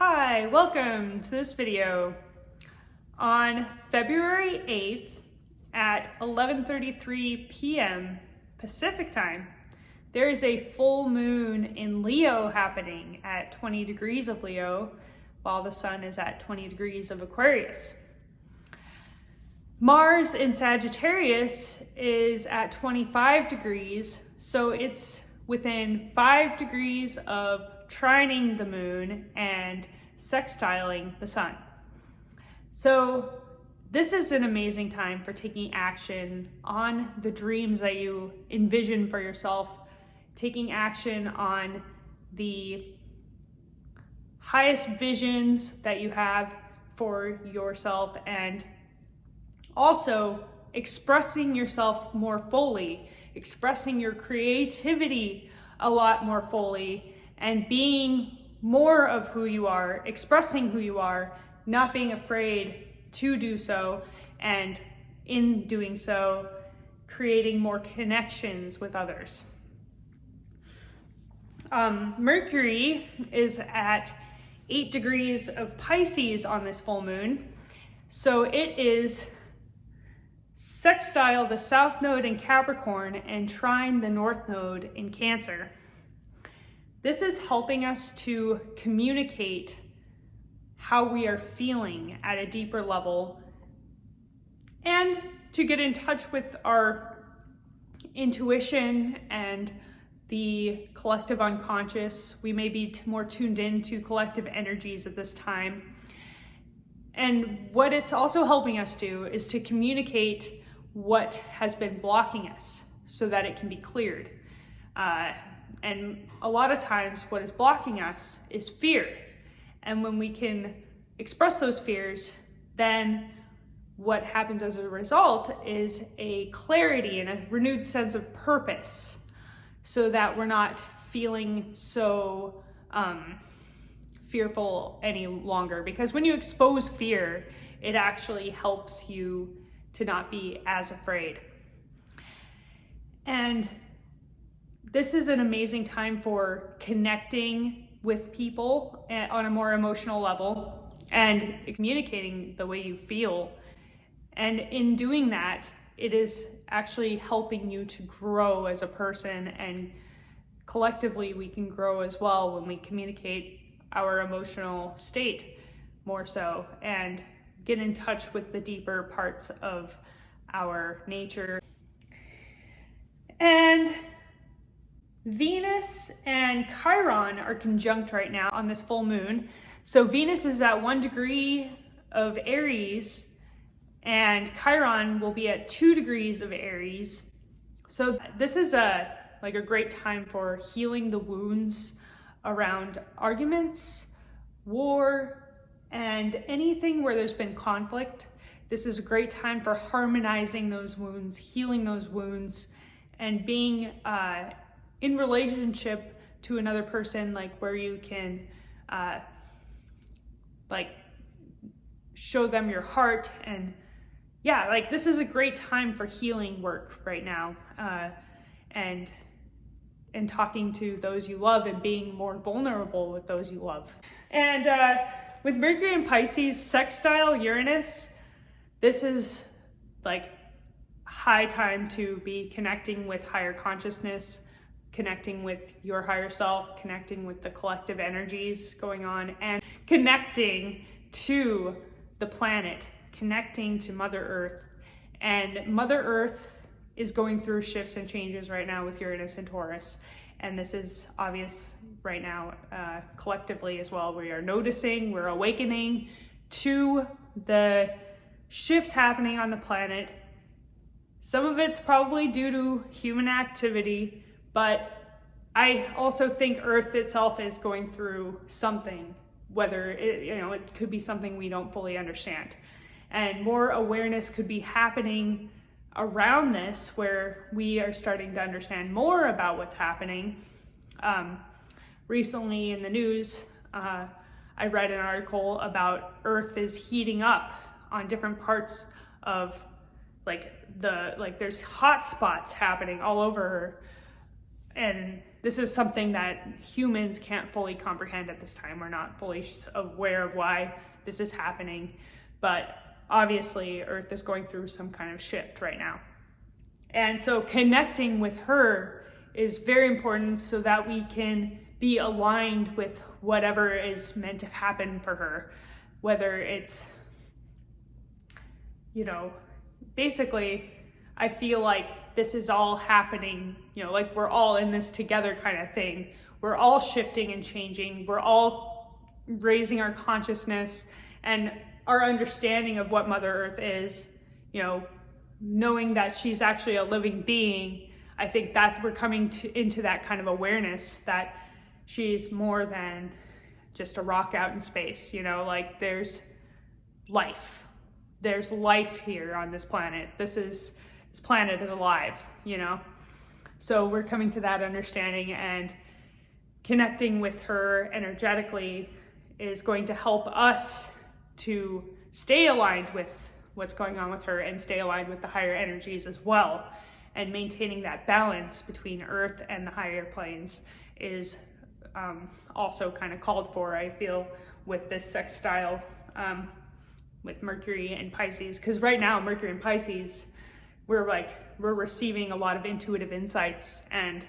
Hi, welcome to this video. On February 8th at 11:33 p.m. Pacific time, there is a full moon in Leo happening at 20 degrees of Leo, while the sun is at 20 degrees of Aquarius. Mars in Sagittarius is at 25 degrees, so it's within 5 degrees of trining the moon and sextiling the sun. So this is an amazing time for taking action on the dreams that you envision for yourself, taking action on the highest visions that you have for yourself, and also expressing yourself more fully, expressing your creativity a lot more fully, and being more of who you are, expressing who you are, not being afraid to do so, and in doing so, creating more connections with others. Mercury is at 8 degrees of Pisces on this full moon, so it is sextile the south node in Capricorn and trine the north node in Cancer. This is helping us to communicate how we are feeling at a deeper level and to get in touch with our intuition and the collective unconscious. We may be more tuned into collective energies at this time. And what it's also helping us do is to communicate what has been blocking us so that it can be cleared. And a lot of times what is blocking us is fear. And when we can express those fears, then what happens as a result is a clarity and a renewed sense of purpose, so that we're not feeling so fearful any longer. Because when you expose fear, it actually helps you to not be as afraid. And this is an amazing time for connecting with people on a more emotional level and communicating the way you feel. And in doing that, it is actually helping you to grow as a person, and collectively we can grow as well when we communicate our emotional state more so and get in touch with the deeper parts of our nature. And Venus and Chiron are conjunct right now on this full moon. So Venus is at 1 degree of Aries and Chiron will be at 2 degrees of Aries. So this is a great time for healing the wounds around arguments, war, and anything where there's been conflict. This is a great time for harmonizing those wounds, healing those wounds, and being in relationship to another person, where you can show them your heart. And this is a great time for healing work right now, and talking to those you love and being more vulnerable with those you love. And with Mercury and Pisces sextile Uranus, this is high time to be connecting with higher consciousness, connecting with your higher self, connecting with the collective energies going on, and connecting to the planet, connecting to Mother Earth. And Mother Earth is going through shifts and changes right now with Uranus and Taurus. And this is obvious right now collectively as well. We are noticing, we're awakening to the shifts happening on the planet. Some of it's probably due to human activity, but I also think Earth itself is going through something, whether it could be something we don't fully understand. And more awareness could be happening around this, where we are starting to understand more about what's happening. Recently in the news, I read an article about Earth is heating up on different parts of there's hot spots happening all over And this is something that humans can't fully comprehend at this time. We're not fully aware of why this is happening, but obviously Earth is going through some kind of shift right now. And so connecting with her is very important so that we can be aligned with whatever is meant to happen for her, whether it's, you know, basically I feel like this is all happening, you know, like we're all in this together kind of thing. We're all shifting and changing. We're all raising our consciousness and our understanding of what Mother Earth is, you know, knowing that she's actually a living being. I think that we're coming into that kind of awareness that she's more than just a rock out in space, you know, like there's life. There's life here on this planet. This planet is alive, you know? So we're coming to that understanding, and connecting with her energetically is going to help us to stay aligned with what's going on with her and stay aligned with the higher energies as well. And maintaining that balance between Earth and the higher planes is also kind of called for, I feel, with this sextile with Mercury and Pisces. Because right now, Mercury and Pisces, we're receiving a lot of intuitive insights, and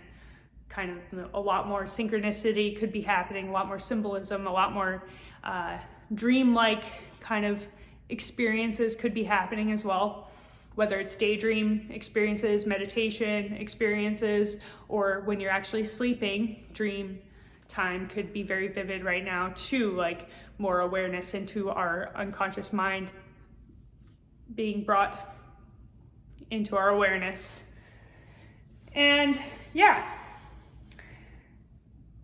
kind of a lot more synchronicity could be happening, a lot more symbolism, a lot more dreamlike kind of experiences could be happening as well. Whether it's daydream experiences, meditation experiences, or when you're actually sleeping, dream time could be very vivid right now too, like more awareness into our unconscious mind being brought into our awareness. And yeah,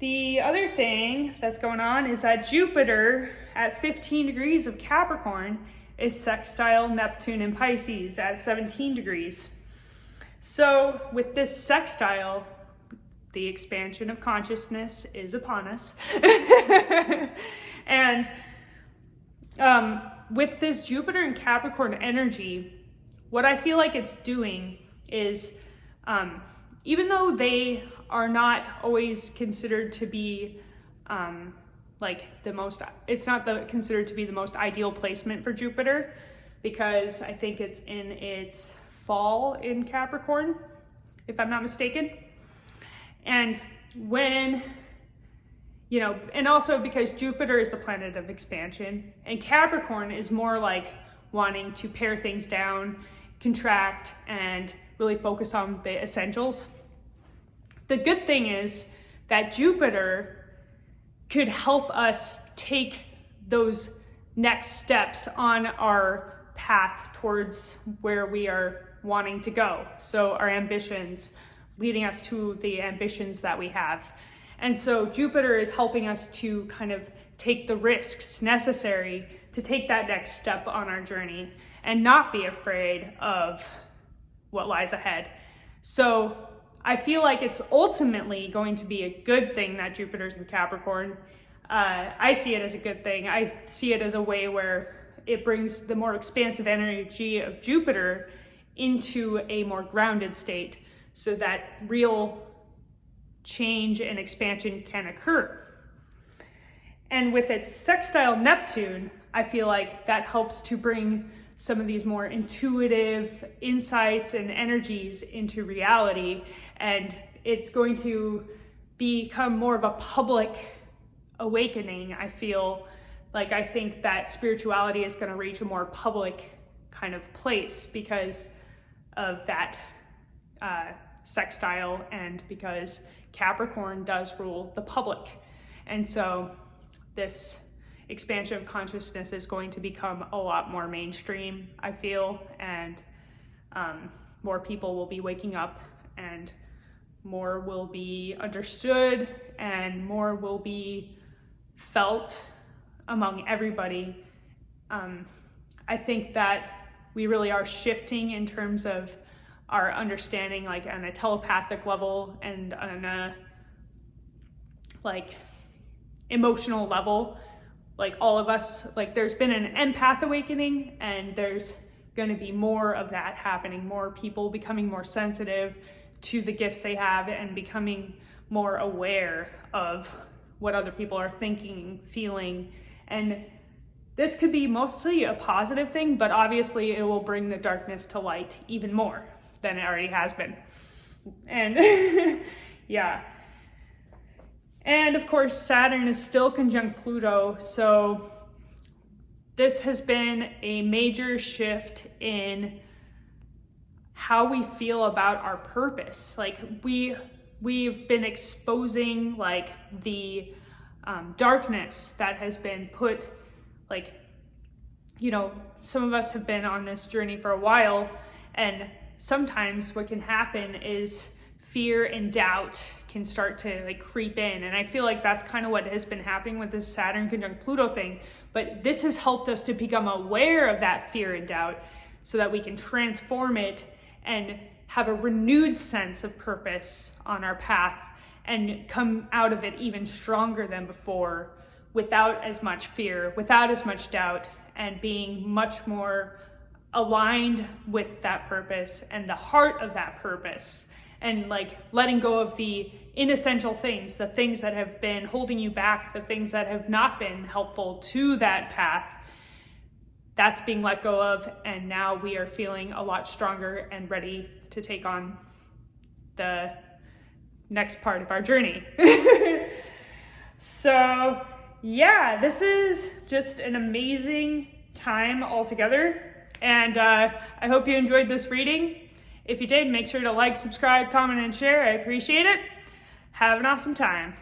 the other thing that's going on is that Jupiter at 15 degrees of Capricorn is sextile Neptune in Pisces at 17 degrees. So with this sextile, the expansion of consciousness is upon us. And with this Jupiter and Capricorn energy, what I feel like it's doing is, even though they are not always considered to be considered to be the most ideal placement for Jupiter, because I think it's in its fall in Capricorn, if I'm not mistaken. And when, you know, and also because Jupiter is the planet of expansion, and Capricorn is more like wanting to pare things down, contract, and really focus on the essentials. The good thing is that Jupiter could help us take those next steps on our path towards where we are wanting to go. So our ambitions, leading us to the ambitions that we have. And so Jupiter is helping us to kind of take the risks necessary to take that next step on our journey and not be afraid of what lies ahead. So I feel like it's ultimately going to be a good thing that Jupiter's in Capricorn. I see it as a good thing. I see it as a way where it brings the more expansive energy of Jupiter into a more grounded state so that real change and expansion can occur. And with its sextile Neptune, I feel like that helps to bring some of these more intuitive insights and energies into reality. And it's going to become more of a public awakening. I feel like, I think that spirituality is going to reach a more public kind of place because of that sextile, and because Capricorn does rule the public. And so this expansion of consciousness is going to become a lot more mainstream, I feel, and more people will be waking up, and more will be understood, and more will be felt among everybody. I think that we really are shifting in terms of our understanding, like on a telepathic level and on a like emotional level. Like all of us, like there's been an empath awakening, and there's going to be more of that happening, more people becoming more sensitive to the gifts they have and becoming more aware of what other people are thinking, feeling. And this could be mostly a positive thing, but obviously it will bring the darkness to light even more than it already has been. And yeah. And of course, Saturn is still conjunct Pluto, so this has been a major shift in how we feel about our purpose. Like we've been exposing like the darkness that has been put, like, you know, some of us have been on this journey for a while, and sometimes what can happen is fear and doubt can start to like creep in. And I feel like that's kind of what has been happening with this Saturn conjunct Pluto thing. But this has helped us to become aware of that fear and doubt so that we can transform it and have a renewed sense of purpose on our path and come out of it even stronger than before, without as much fear, without as much doubt, and being much more aligned with that purpose and the heart of that purpose, and like letting go of the inessential things, the things that have been holding you back, the things that have not been helpful to that path. That's being let go of, and now we are feeling a lot stronger and ready to take on the next part of our journey. So yeah, this is just an amazing time altogether, and I hope you enjoyed this reading. If you did, make sure to like, subscribe, comment, and share. I appreciate it. Have an awesome time.